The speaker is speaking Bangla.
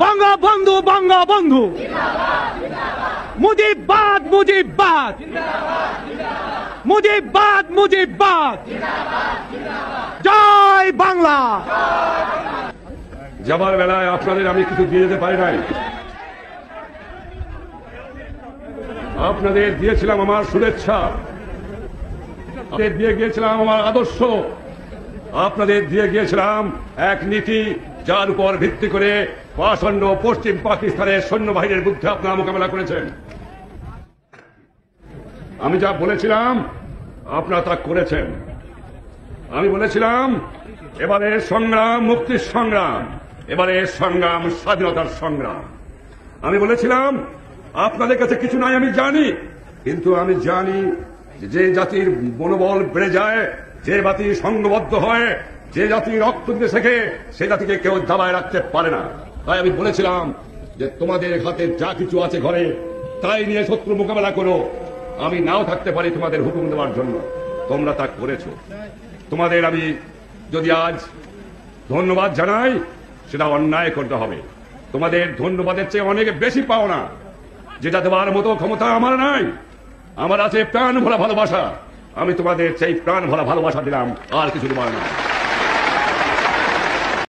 বঙ্গবন্ধু বঙ্গবন্ধু, মুজিববাদ মুজিববাদ, মুজিববাদ মুজিববাদ, জয় বাংলা। যাবার বেলায় আপনাদের আমি কিছু দিয়ে যেতে পারি নাই। আপনাদের দিয়েছিলাম আমার শুভেচ্ছা, আপনাদের দিয়ে গিয়েছিলাম আমার আদর্শ, আপনাদের দিয়ে গিয়েছিলাম এক নীতি যার উপর ভিত্তি করে পাষণ্ড পশ্চিম পাকিস্তানের সৈন্যবাহিনীর বিরুদ্ধে আপনারা মোকাবেলা করেছেন। আমি যা বলেছিলাম আপনারা তা করেছেন। আমি বলেছিলাম এবারে সংগ্রাম মুক্তির সংগ্রাম, এবারে সংগ্রাম স্বাধীনতার সংগ্রাম। আমি বলেছিলাম আপনাদের কাছে কিছু নাই আমি জানি, কিন্তু আমি জানি যে জাতির মনোবল বেড়ে যায়, যে জাতি সংঘবদ্ধ হয়, যে জাতি রক্ত দিতে শেখে, সে জাতিকে কেউ দাবায় রাখতে পারে না। তাই আমি বলেছিলাম যে তোমাদের হাতে যা কিছু আছে ঘরে তাই নিয়ে শত্রু মোকাবেলা করো। আমি নাও থাকতে পারি তোমাদের হুকুম দেওয়ার জন্য, তোমরা তা করেছো। তোমাদের আমি যদি আজ ধন্যবাদ জানাই সেটা অন্যায় করতে হবে। তোমাদের ধন্যবাদের চেয়ে অনেক বেশি পাওনা, যেটা দেওয়ার মতো ক্ষমতা আমার নাই। আমার আছে প্রাণ ভরা ভালোবাসা, আমি তোমাদের সেই প্রাণ ভরা ভালোবাসা দিলাম, আর কিছু দেওয়ার না।